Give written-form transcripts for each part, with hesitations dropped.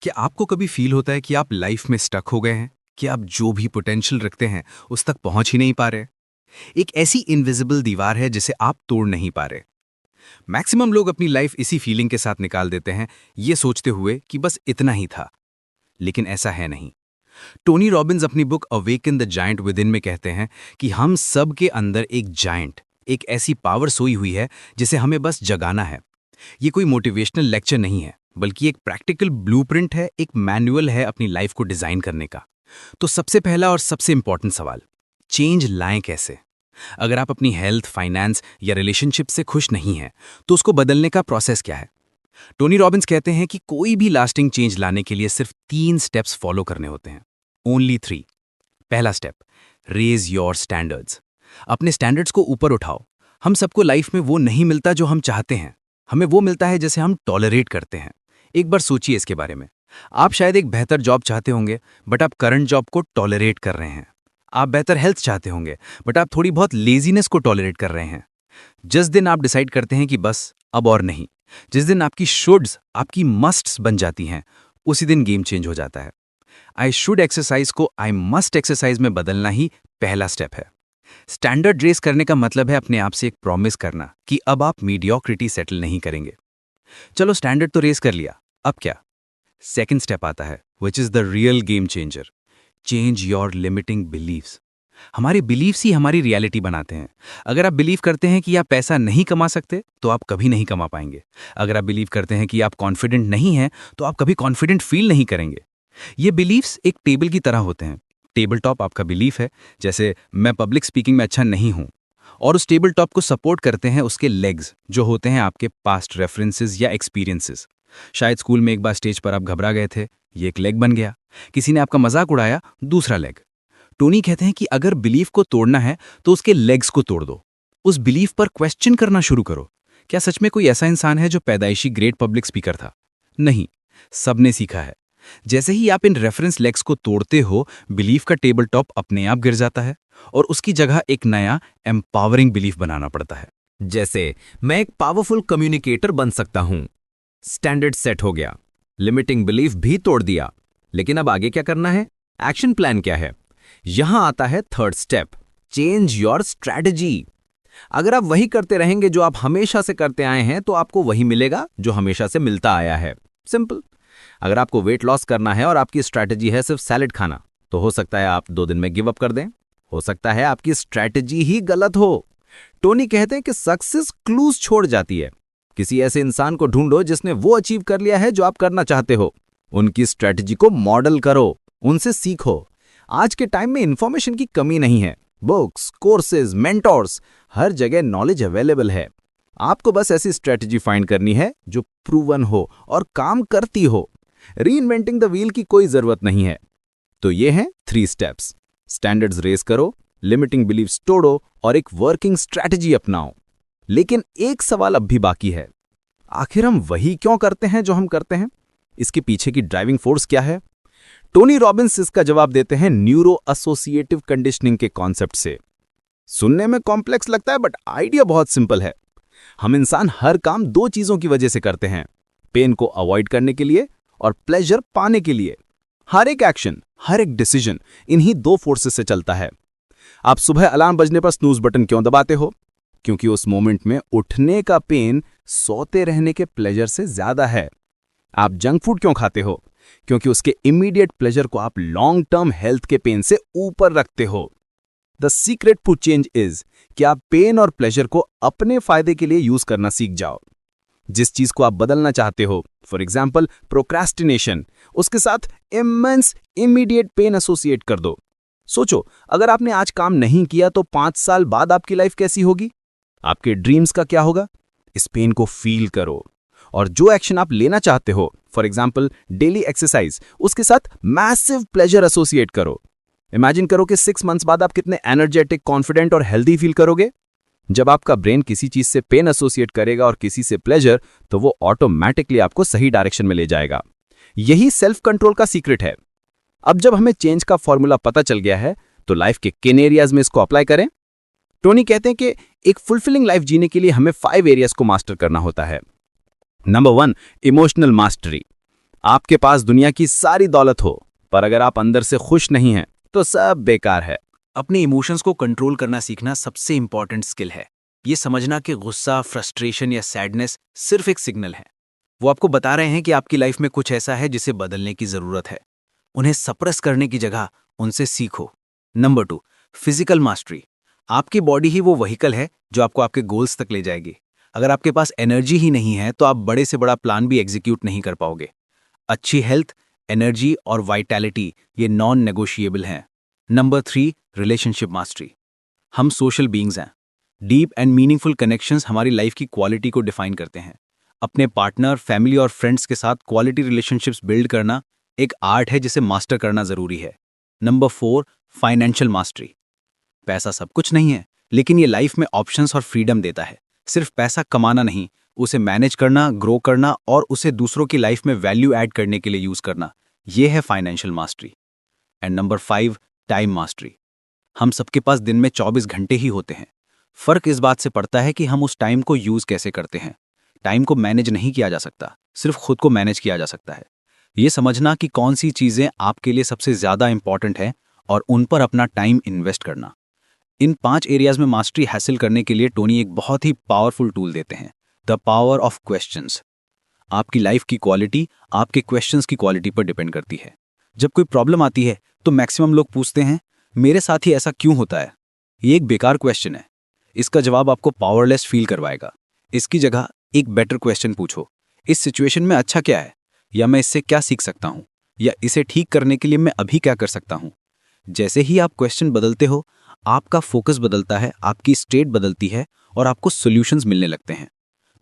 क्या आपको कभी फील होता है कि आप लाइफ में स्टक हो गए हैं, कि आप जो भी पोटेंशियल रखते हैं उस तक पहुंच ही नहीं पा रहे? एक ऐसी इनविजिबल दीवार है जिसे आप तोड़ नहीं पा रहे। मैक्सिमम लोग अपनी लाइफ इसी फीलिंग के साथ निकाल देते हैं, ये सोचते हुए कि बस इतना ही था। लेकिन ऐसा है नहीं। टोनी रॉबिन्स अपनी book awaken the giant with in में कहते हैं कि हम सब के अंदर एक जायंट, एक ऐसी पावर सोई हुई है जिसे हमें बस जगाना है। ये कोई मोटिवेशनल लेक्चर नहीं है, बल्कि एक प्रैक्टिकल ब्लूप्रिंट है, एक मैनुअल है अपनी लाइफ को डिजाइन करने का। तो सबसे पहला और सबसे इंपॉर्टेंट सवाल, चेंज लाएं कैसे? अगर आप अपनी हेल्थ, फाइनेंस या रिलेशनशिप से खुश नहीं हैं, तो उसको बदलने का प्रोसेस क्या है? टोनी रॉबिन्स कहते हैं कि कोई भी लास्टिंग चेंज लाने के लिए सिर्फ 3 स्टेप्स फॉलो करने होते हैं। ओनली 3। पहला स्टेप, रेज योर स्टैंडर्ड्स। अपने स्टैंडर्ड्स को ऊपर उठाओ। हम सबको लाइफ में वो नहीं मिलता जो हम चाहते हैं, हमें वो मिलता है जैसे हम टॉलरेट करते हैं। एक बार सोचिए इसके बारे में। आप शायद एक बेहतर जॉब चाहते होंगे, बट आप करंट जॉब को टॉलरेट कर रहे हैं। आप बेहतर हेल्थ चाहते होंगे, बट आप थोड़ी बहुत लेजीनेस को टॉलरेट कर रहे हैं। जिस दिन आप डिसाइड करते हैं कि बस अब और नहीं, जिस दिन आपकी शुड्स आपकी मस्ट्स बन जाती हैं, उसी दिन गेम चेंज हो जाता है। आई शुड एक्सरसाइज को आई मस्ट एक्सरसाइज में बदलना ही पहला स्टेप है। स्टैंडर्ड रेस करने का मतलब है अपने आप से एक प्रॉमिस करना कि अब आप मीडियोक्रिटी सेटल नहीं करेंगे। चलो, स्टैंडर्ड तो रेस कर लिया, अब क्या? सेकंड स्टेप आता है, which is the real game changer. Change your limiting beliefs. हमारे बिलीव्स ही हमारी रियलिटी बनाते हैं। अगर आप बिलीव करते हैं कि आप पैसा नहीं कमा सकते, तो आप कभी नहीं कमा पाएंगे। अगर आप बिलीव करते हैं कि आप कॉन्फिडेंट नहीं हैं, तो आप कभी कॉन्फिडेंट फील नहीं करेंगे। ये बिलीव्स एक टेबल की तरह होते हैं। टेबल टॉप आपका बिलीफ है, जैसे मैं पब्लिक स्पीकिंग में अच्छा नहीं हूं, और उस टेबल टॉप को सपोर्ट करते हैं उसके लेग्स, जो होते हैं आपके पास्ट रेफरेंसेस या एक्सपीरियंसेस। शायद स्कूल में एक बार स्टेज पर आप घबरा गए थे, ये एक लेग बन गया। किसी ने आपका मजाक उड़ाया, दूसरा लेग। टोनी कहते हैं कि अगर बिलीफ को तोड़ना है तो उसके लेग्स को तोड़ दो। उस बिलीफ पर क्वेश्चन करना शुरू करो। क्या सच में कोई ऐसा इंसान है जो पैदाइशी ग्रेट पब्लिक स्पीकर था? नहीं, सबने सीखा है। जैसे ही आप इन रेफरेंस लेग्स को तोड़ते हो, बिलीफ का टेबल टॉप अपने आप गिर जाता है और उसकी जगह एक नया एम्पावरिंग बिलीफ बनाना पड़ता है। जैसे मैं एक पावरफुल कम्युनिकेटर बन सकता हूं। स्टैंडर्ड सेट हो गया, लिमिटिंग बिलीफ भी तोड़ दिया। लेकिन अब आगे क्या करना है? एक्शन प्लान क्या है? यहां आता है third step, change your strategy. अगर आप वही करते रहेंगे जो आप हमेशा से करते आए हैं, तो आपको वही मिलेगा जो हमेशा से मिलता आया है। सिंपल। अगर आपको वेट लॉस करना है और आपकी स्ट्रैटेजी है सिर्फ सैलेड खाना, तो हो सकता है आप 2 दिन में गिव अप कर दें। हो सकता है आपकी स्ट्रैटेजी ही गलत हो। टोनी कहते हैं कि सक्सेस क्लूज छोड़ जाती है। किसी ऐसे इंसान को ढूंढो जिसने वो अचीव कर लिया है जो आप करना चाहते हो। उनकी स्ट्रैटेजी को मॉडल करो, उनसे सीखो। आज के टाइम में इंफॉर्मेशन की कमी नहीं है। बुक्स, कोर्सेज, मेंटोर्स, हर जगह नॉलेज अवेलेबल है। आपको बस ऐसी स्ट्रैटेजी फाइंड करनी है जो प्रूवन हो और काम करती हो। रीइन्वेंटिंग द व्हील की कोई जरूरत नहीं है। तो ये हैं 3 स्टेप्स। स्टैंडर्ड्स रेस करो, लिमिटिंग बिलीव्स तोड़ो और एक वर्किंग स्ट्रैटेजी अपनाओ। लेकिन एक सवाल अब भी बाकी है, आखिर हम वही क्यों करते हैं जो हम करते हैं? इसके पीछे की ड्राइविंग फोर्स क्या है? टोनी रॉबिन्स इसका जवाब देते हैं न्यूरो एसोसिएटिव कंडीशनिंग के कॉन्सेप्ट से। सुनने में कॉम्प्लेक्स लगता है, बट आइडिया बहुत सिंपल है। हम इंसान हर काम 2 चीजों की वजह से करते हैं, पेन को अवॉइड करने के लिए और प्लेजर पाने के लिए। हर एक एक्शन, हर एक डिसीजन इन्हीं 2 फोर्सेस से चलता है। आप सुबह अलार्म बजने पर स्नूज बटन क्यों दबाते हो? क्योंकि उस मोमेंट में उठने का पेन सोते रहने के प्लेजर से ज्यादा है। आप जंक फूड क्यों खाते हो? क्योंकि उसके इमीडिएट प्लेजर को आप लॉन्ग टर्म हेल्थ के पेन से ऊपर रखते हो। The secret to change is कि आप पेन और प्लेजर को अपने फायदे के लिए यूज करना सीख जाओ। जिस चीज को आप बदलना चाहते हो, फॉर एग्जाम्पल प्रोक्रेस्टिनेशन, उसके साथ इमेंस इमीडिएट पेन एसोसिएट कर दो। सोचो, अगर आपने आज काम नहीं किया तो 5 साल बाद आपकी लाइफ कैसी होगी? आपके ड्रीम्स का क्या होगा? इस पेन को फील करो और जो एक्शन आप लेना चाहते हो, फॉर एग्जाम्पल डेली एक्सरसाइज, उसके साथ मैसिव प्लेजर एसोसिएट करो। इमेजिन करो कि 6 मंथ्स बाद आप कितने एनर्जेटिक, कॉन्फिडेंट और हेल्दी फील करोगे। जब आपका ब्रेन किसी चीज से पेन एसोसिएट करेगा और किसी से प्लेजर, तो वो ऑटोमेटिकली आपको सही डायरेक्शन में ले जाएगा। यही सेल्फ कंट्रोल का सीक्रेट है। अब जब हमें चेंज का फॉर्मूला पता चल गया है, तो लाइफ के किन एरियाज में इसको अप्लाई करें? टोनी कहते हैं कि एक फुलफिलिंग लाइफ जीने के लिए हमें 5 एरियाज को मास्टर करना होता है। Number 1, emotional mastery. आपके पास दुनिया की सारी दौलत हो, पर अगर आप अंदर से खुश नहीं हैं तो सब बेकार है। अपने इमोशंस को कंट्रोल करना सीखना सबसे इंपॉर्टेंट स्किल है। ये समझना कि गुस्सा, फ्रस्ट्रेशन या सैडनेस सिर्फ एक सिग्नल है। वो आपको बता रहे हैं कि आपकी लाइफ में कुछ ऐसा है जिसे बदलने की जरूरत है। उन्हें सप्रेस करने की जगह उनसे सीखो। Number 2, physical mastery. आपकी बॉडी ही वो व्हीकल है जो आपको आपके गोल्स तक ले जाएगी। अगर आपके पास एनर्जी ही नहीं है तो आप बड़े से बड़ा प्लान भी एग्जीक्यूट नहीं कर पाओगे। अच्छी हेल्थ, एनर्जी और वाइटैलिटी ये नॉन नेगोशिएबल हैं। Number 3, relationship mastery. हम सोशल बीइंग्स हैं। डीप एंड मीनिंगफुल कनेक्शंस हमारी लाइफ की क्वालिटी को डिफाइन करते हैं। अपने पार्टनर, फैमिली और फ्रेंड्स के साथ क्वालिटी रिलेशनशिप्स बिल्ड करना एक आर्ट है जिसे मास्टर करना जरूरी है। Number 4, financial mastery. पैसा सब कुछ नहीं है, लेकिन ये लाइफ में ऑप्शंस और फ्रीडम देता है। सिर्फ पैसा कमाना नहीं, उसे मैनेज करना, ग्रो करना और उसे दूसरों की लाइफ में वैल्यू ऐड करने के लिए यूज करना, ये है financial mastery. And number 5, time mastery. हम सबके पास दिन में 24 घंटे ही होते हैं। फर्क इस बात से पड़ता है कि हम उस टाइम को यूज कैसे करते हैं। टाइम को मैनेज नहीं किया जा सकता, सिर्फ खुद को मैनेज किया जा सकता है। ये समझना कि कौन सी चीजें आपके लिए सबसे ज्यादा इंपॉर्टेंट है और उन पर अपना टाइम इन्वेस्ट करना। इन 5 एरियाज में मास्टरी हासिल करने के लिए टोनी एक बहुत ही पावरफुल टूल देते हैं, द पावर ऑफ क्वेश्चंस। आपकी लाइफ की क्वालिटी आपके क्वेश्चंस की क्वालिटी पर डिपेंड करती है। जब कोई प्रॉब्लम आती है तो मैक्सिमम लोग पूछते हैं, मेरे साथ ही ऐसा क्यों होता है? ये एक बेकार क्वेश्चन है। इसका जवाब आपको पावरलेस फील करवाएगा। इसकी जगह एक बेटर क्वेश्चन पूछो, इस सिचुएशन में अच्छा क्या है, या मैं इससे क्या सीख सकता हूं, या इसे ठीक करने के लिए मैं अभी क्या कर सकता हूं। जैसे ही आप क्वेश्चन बदलते हो, आपका फोकस बदलता है, आपकी स्टेट बदलती है और आपको सॉल्यूशंस मिलने लगते हैं।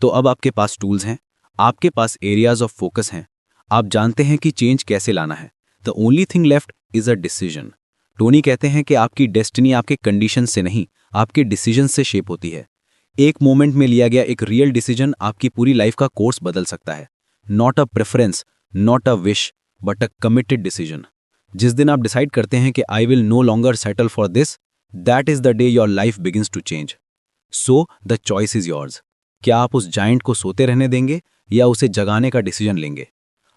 तो अब आपके पास टूल्स हैं, आपके पास एरियाज ऑफ फोकस हैं, आप जानते हैं कि चेंज कैसे लाना है। The only thing left is a decision. Tony कहते हैं कि आपकी डेस्टिनी आपके कंडीशन से नहीं, आपके डिसीजन से शेप होती है। एक मोमेंट में लिया गया एक रियल डिसीजन आपकी पूरी लाइफ का कोर्स बदल सकता है। Not a preference, not a wish, but a committed decision. जिस दिन आप डिसाइड करते हैं कि I will no longer settle for this, that is the day your life begins to change. So the choice is yours. क्या आप उस giant को सोते रहने देंगे या उसे जगाने का डिसीजन लेंगे?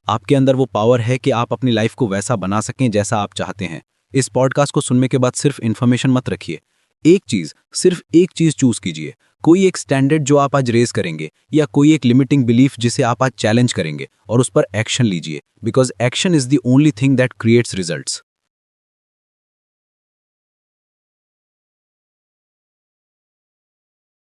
आपके अंदर वो पावर है कि आप अपनी लाइफ को वैसा बना सकें जैसा आप चाहते हैं। इस पॉडकास्ट को सुनने के बाद सिर्फ इन्फॉर्मेशन मत रखिए। सिर्फ एक चीज चूज कीजिए। कोई एक स्टैंडर्ड जो आप आज रेज करेंगे, या कोई एक लिमिटिंग बिलीफ जिसे आप आज चैलेंज करेंगे, और उस पर एक्शन लीजिए। Because action is the only thing that creates results.